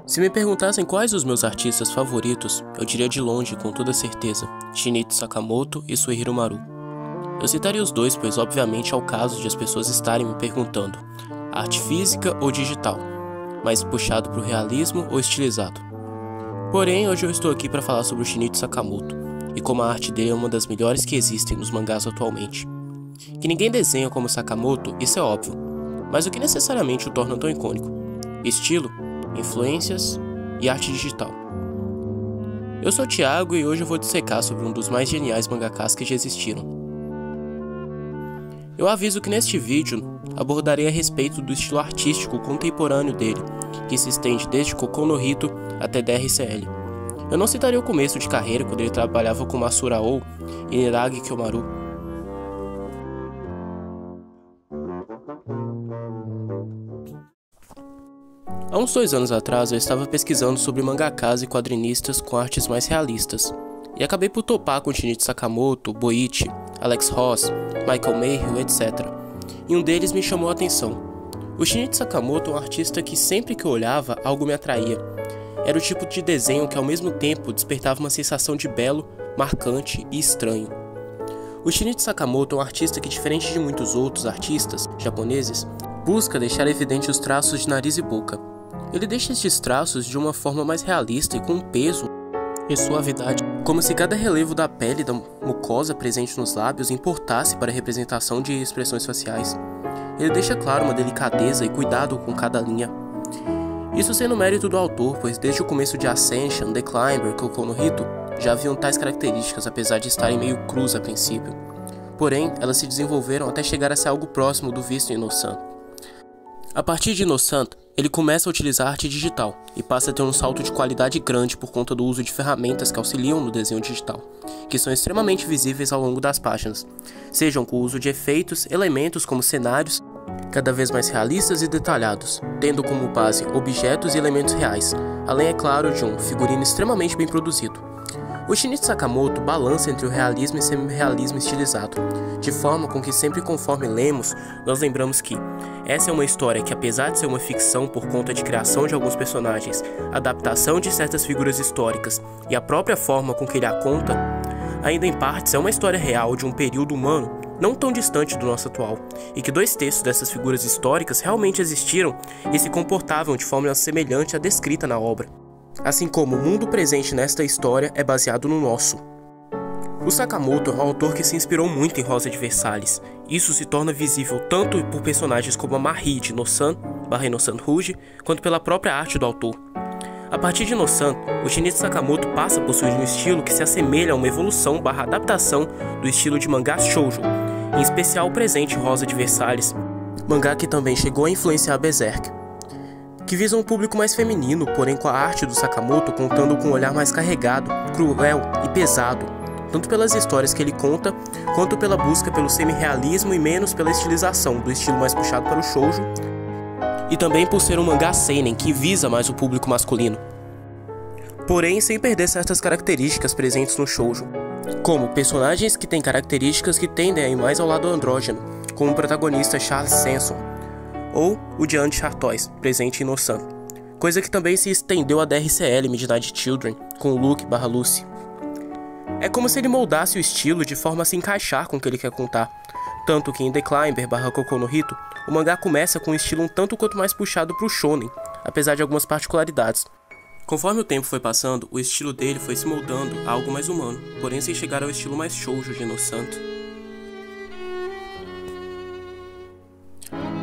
Se me perguntassem quais os meus artistas favoritos, eu diria de longe, com toda certeza, Shinichi Sakamoto e Suehiro Maru. Eu citaria os dois, pois obviamente é o caso de as pessoas estarem me perguntando, arte física ou digital, mais puxado para o realismo ou estilizado. Porém, hoje eu estou aqui para falar sobre o Shinichi Sakamoto, e como a arte dele é uma das melhores que existem nos mangás atualmente. Que ninguém desenha como Sakamoto, isso é óbvio, mas o que necessariamente o torna tão icônico? Estilo, influências e arte digital. Eu sou o Thiago e hoje eu vou dissecar sobre um dos mais geniais mangakás que já existiram. Eu aviso que neste vídeo abordarei a respeito do estilo artístico contemporâneo dele, que se estende desde Kokou no Hito até DRCL. Eu não citarei o começo de carreira, quando ele trabalhava com Masura Oh e Niragi Kyomaru. Há uns 2 anos atrás eu estava pesquisando sobre mangakás e quadrinistas com artes mais realistas, e acabei por topar com Shinichi Sakamoto, Boichi, Alex Ross, Michael Mayhew, etc. E um deles me chamou a atenção. O Shinichi Sakamoto é um artista que sempre que eu olhava, algo me atraía. Era o tipo de desenho que ao mesmo tempo despertava uma sensação de belo, marcante e estranho. O Shinichi Sakamoto é um artista que, diferente de muitos outros artistas japoneses, busca deixar evidente os traços de nariz e boca. Ele deixa estes traços de uma forma mais realista e com um peso e suavidade, como se cada relevo da pele da mucosa presente nos lábios importasse para a representação de expressões faciais. Ele deixa claro uma delicadeza e cuidado com cada linha. Isso sendo mérito do autor, pois desde o começo de Ascension, The Climber, Kokou no Hito, já haviam tais características, apesar de estarem meio crus a princípio. Porém, elas se desenvolveram até chegar a ser algo próximo do visto em Ino-san. A partir de Ino-san, ele começa a utilizar arte digital e passa a ter um salto de qualidade grande por conta do uso de ferramentas que auxiliam no desenho digital, que são extremamente visíveis ao longo das páginas, sejam com o uso de efeitos, elementos como cenários, cada vez mais realistas e detalhados, tendo como base objetos e elementos reais, além, é claro, de um figurino extremamente bem produzido. O Shinichi Sakamoto balança entre o realismo e semi-realismo estilizado, de forma com que sempre conforme lemos, nós lembramos que essa é uma história que, apesar de ser uma ficção por conta de criação de alguns personagens, adaptação de certas figuras históricas e a própria forma com que ele a conta, ainda em partes é uma história real de um período humano não tão distante do nosso atual, e que 2 terços dessas figuras históricas realmente existiram e se comportavam de forma semelhante à descrita na obra. Assim como o mundo presente nesta história é baseado no nosso. O Sakamoto é um autor que se inspirou muito em Rosa de Versalhes. Isso se torna visível tanto por personagens como a Marie de Ino-san, Ino-san Rouge, quanto pela própria arte do autor. A partir de Ino-san, o Shinichi Sakamoto passa a possuir um estilo que se assemelha a uma evolução / adaptação do estilo de mangás shoujo, em especial o presente Rosa de Versalhes, mangá que também chegou a influenciar Berserk, que visa um público mais feminino, porém com a arte do Sakamoto contando com um olhar mais carregado, cruel e pesado, tanto pelas histórias que ele conta, quanto pela busca pelo semi-realismo e menos pela estilização, do estilo mais puxado para o shoujo, e também por ser um mangá seinen que visa mais o público masculino. Porém, sem perder certas características presentes no shoujo, como personagens que têm características que tendem a ir mais ao lado andrógeno, como o protagonista Charles Sanson, ou o Giant Chartois, presente em Ino-san, coisa que também se estendeu a DRCL Midnight Children, com o Luke/Lucy. É como se ele moldasse o estilo de forma a se encaixar com o que ele quer contar, tanto que em The Climber/Kokou no Hito, o mangá começa com um estilo um tanto quanto mais puxado para o shonen, apesar de algumas particularidades. Conforme o tempo foi passando, o estilo dele foi se moldando a algo mais humano, porém sem chegar ao estilo mais shoujo de Ino-san.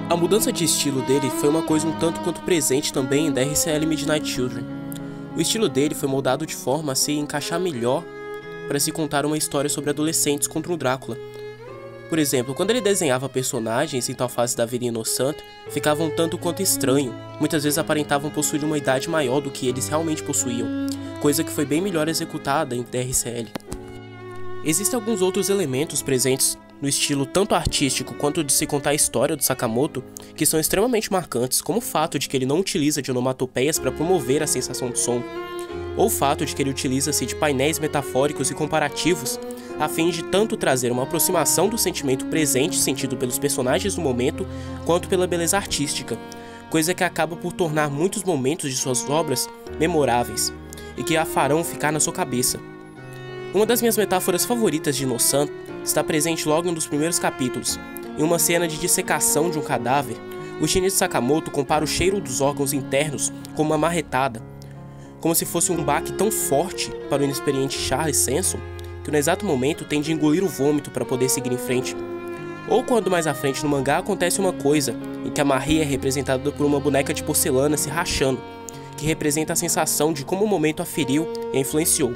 A mudança de estilo dele foi uma coisa um tanto quanto presente também em DRCL Midnight Children. O estilo dele foi moldado de forma a se encaixar melhor para se contar uma história sobre adolescentes contra um Drácula. Por exemplo, quando ele desenhava personagens em tal fase da vida inocente, ficava um tanto quanto estranho, muitas vezes aparentavam possuir uma idade maior do que eles realmente possuíam, coisa que foi bem melhor executada em DRCL. Existem alguns outros elementos presentes no estilo tanto artístico quanto de se contar a história do Sakamoto, que são extremamente marcantes, como o fato de que ele não utiliza de onomatopeias para promover a sensação de som, ou o fato de que ele utiliza-se de painéis metafóricos e comparativos a fim de tanto trazer uma aproximação do sentimento presente sentido pelos personagens do momento, quanto pela beleza artística, coisa que acaba por tornar muitos momentos de suas obras memoráveis e que a farão ficar na sua cabeça. Uma das minhas metáforas favoritas de Ino-san está presente logo em um dos primeiros capítulos. Em uma cena de dissecação de um cadáver, o Shinichi Sakamoto compara o cheiro dos órgãos internos com uma marretada, como se fosse um baque tão forte para o inexperiente Charles Sanson que no exato momento tem de engolir o vômito para poder seguir em frente. Ou quando mais à frente no mangá acontece uma coisa em que a Marie é representada por uma boneca de porcelana se rachando, que representa a sensação de como o momento a feriu e a influenciou.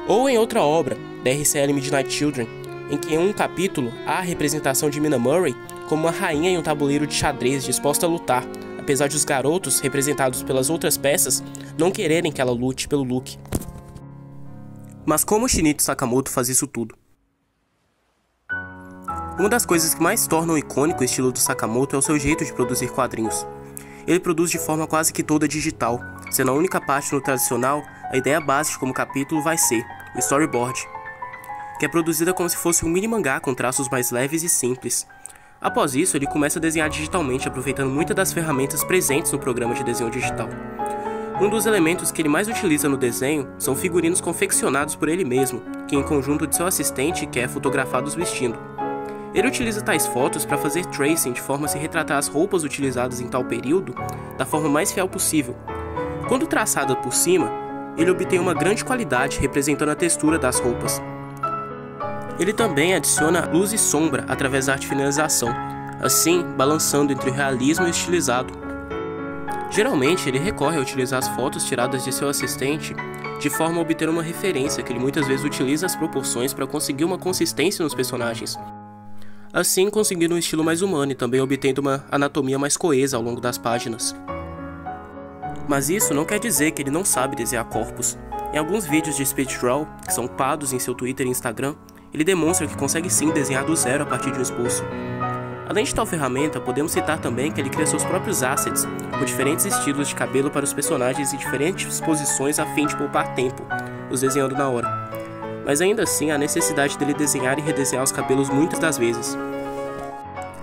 Ou em outra obra, da RCL Midnight Children, em que em um capítulo há a representação de Mina Murray como uma rainha em um tabuleiro de xadrez disposta a lutar, apesar de os garotos, representados pelas outras peças, não quererem que ela lute pelo Luke. Mas como Shinichi Sakamoto faz isso tudo? Uma das coisas que mais tornam icônico o estilo do Sakamoto é o seu jeito de produzir quadrinhos. Ele produz de forma quase que toda digital, sendo a única parte no tradicional a ideia base de como o capítulo vai ser, o storyboard, que é produzida como se fosse um mini mangá com traços mais leves e simples. Após isso, ele começa a desenhar digitalmente, aproveitando muitas das ferramentas presentes no programa de desenho digital. Um dos elementos que ele mais utiliza no desenho são figurinos confeccionados por ele mesmo, que em conjunto de seu assistente que é fotografado vestindo. Ele utiliza tais fotos para fazer tracing de forma a se retratar as roupas utilizadas em tal período da forma mais fiel possível. Quando traçada por cima, ele obtém uma grande qualidade representando a textura das roupas. Ele também adiciona luz e sombra através da arte finalização, assim balançando entre o realismo e o estilizado. Geralmente ele recorre a utilizar as fotos tiradas de seu assistente de forma a obter uma referência que ele muitas vezes utiliza as proporções para conseguir uma consistência nos personagens, assim conseguindo um estilo mais humano e também obtendo uma anatomia mais coesa ao longo das páginas. Mas isso não quer dizer que ele não sabe desenhar corpos. Em alguns vídeos de speed draw, que são upados em seu Twitter e Instagram, ele demonstra que consegue sim desenhar do zero a partir de um esboço. Além de tal ferramenta, podemos citar também que ele cria seus próprios assets, com diferentes estilos de cabelo para os personagens e diferentes posições a fim de poupar tempo, os desenhando na hora. Mas ainda assim, há necessidade dele desenhar e redesenhar os cabelos muitas das vezes.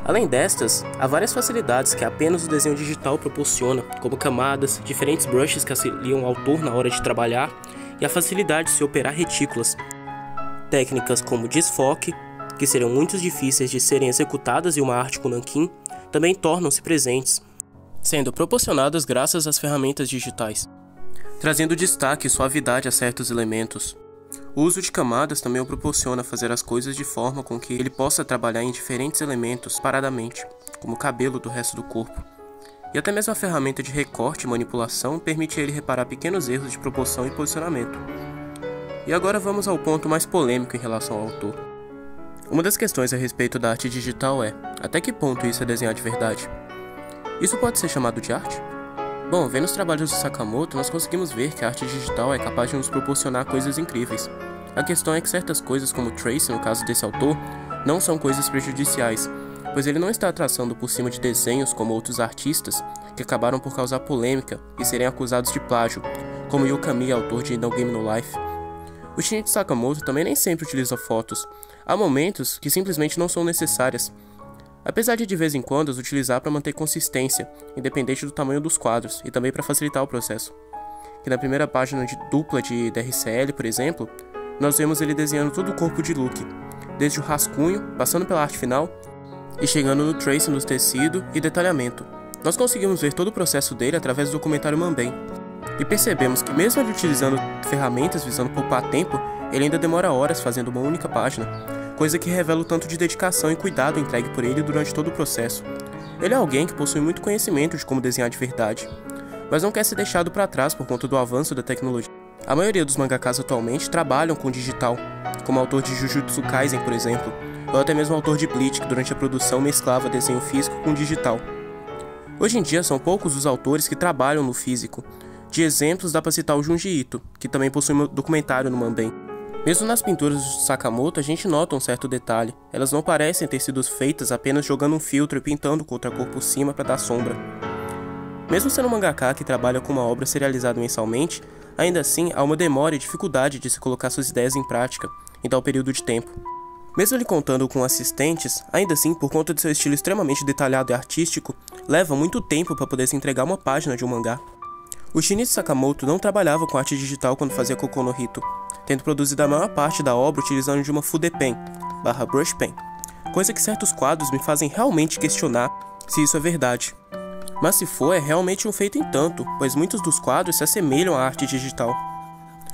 Além destas, há várias facilidades que apenas o desenho digital proporciona, como camadas, diferentes brushes que auxiliam o autor na hora de trabalhar, e a facilidade de se operar retículas. Técnicas como desfoque, que seriam muito difíceis de serem executadas em uma arte com nanquim, também tornam-se presentes, sendo proporcionadas graças às ferramentas digitais, trazendo destaque e suavidade a certos elementos. O uso de camadas também o proporciona fazer as coisas de forma com que ele possa trabalhar em diferentes elementos paradamente, como o cabelo do resto do corpo. E até mesmo a ferramenta de recorte e manipulação permite a ele reparar pequenos erros de proporção e posicionamento. E agora vamos ao ponto mais polêmico em relação ao autor. Uma das questões a respeito da arte digital é: até que ponto isso é desenhar de verdade? Isso pode ser chamado de arte? Bom, vendo os trabalhos do Sakamoto, nós conseguimos ver que a arte digital é capaz de nos proporcionar coisas incríveis. A questão é que certas coisas, como o tracing no caso desse autor, não são coisas prejudiciais, pois ele não está traçando por cima de desenhos como outros artistas que acabaram por causar polêmica e serem acusados de plágio, como Yukami, autor de No Game No Life. O Shinichi Sakamoto também nem sempre utiliza fotos. Há momentos que simplesmente não são necessárias, apesar de vez em quando as utilizar para manter consistência, independente do tamanho dos quadros, e também para facilitar o processo. Que na primeira página dupla de DRCL, por exemplo, nós vemos ele desenhando todo o corpo de Luke, desde o rascunho, passando pela arte final, e chegando no tracing do tecido e detalhamento. Nós conseguimos ver todo o processo dele através do documentário Manben, e percebemos que mesmo ele utilizando ferramentas visando poupar tempo, ele ainda demora horas fazendo uma única página, coisa que revela o tanto de dedicação e cuidado entregue por ele durante todo o processo. Ele é alguém que possui muito conhecimento de como desenhar de verdade, mas não quer ser deixado para trás por conta do avanço da tecnologia. A maioria dos mangakas atualmente trabalham com digital, como o autor de Jujutsu Kaisen, por exemplo, ou até mesmo o autor de Bleach, que durante a produção mesclava desenho físico com digital. Hoje em dia são poucos os autores que trabalham no físico. De exemplos dá para citar o Junji Ito, que também possui um documentário no Manben. Mesmo nas pinturas do Sakamoto a gente nota um certo detalhe, elas não parecem ter sido feitas apenas jogando um filtro e pintando com outra cor por cima para dar sombra. Mesmo sendo um mangaka que trabalha com uma obra serializada mensalmente, ainda assim há uma demora e dificuldade de se colocar suas ideias em prática em tal período de tempo. Mesmo ele contando com assistentes, ainda assim, por conta de seu estilo extremamente detalhado e artístico, leva muito tempo para poder se entregar uma página de um mangá. O Shinichi Sakamoto não trabalhava com arte digital quando fazia Kokou no Hito, tendo produzido a maior parte da obra utilizando de uma Fudepen, /brush pen, coisa que certos quadros me fazem realmente questionar se isso é verdade. Mas se for, é realmente um feito em tanto, pois muitos dos quadros se assemelham à arte digital.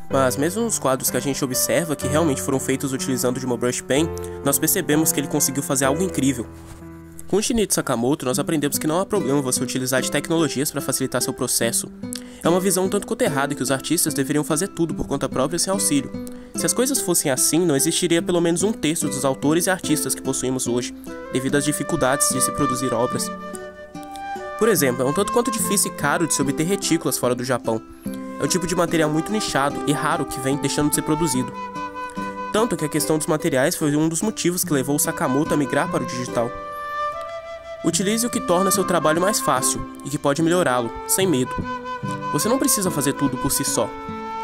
Mas mesmo nos quadros que a gente observa que realmente foram feitos utilizando de uma brush pen, nós percebemos que ele conseguiu fazer algo incrível. Com o Shinichi Sakamoto, nós aprendemos que não há problema você utilizar de tecnologias para facilitar seu processo. É uma visão um tanto quanto errada que os artistas deveriam fazer tudo por conta própria sem auxílio. Se as coisas fossem assim, não existiria pelo menos um terço dos autores e artistas que possuímos hoje, devido às dificuldades de se produzir obras. Por exemplo, é um tanto quanto difícil e caro de se obter retículas fora do Japão. É um tipo de material muito nichado e raro que vem deixando de ser produzido. Tanto que a questão dos materiais foi um dos motivos que levou o Sakamoto a migrar para o digital. Utilize o que torna seu trabalho mais fácil e que pode melhorá-lo, sem medo. Você não precisa fazer tudo por si só,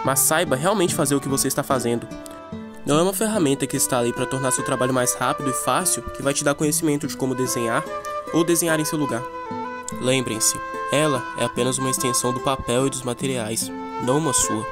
mas saiba realmente fazer o que você está fazendo. Não é uma ferramenta que está ali para tornar seu trabalho mais rápido e fácil que vai te dar conhecimento de como desenhar ou desenhar em seu lugar. Lembrem-se, ela é apenas uma extensão do papel e dos materiais, não uma sua.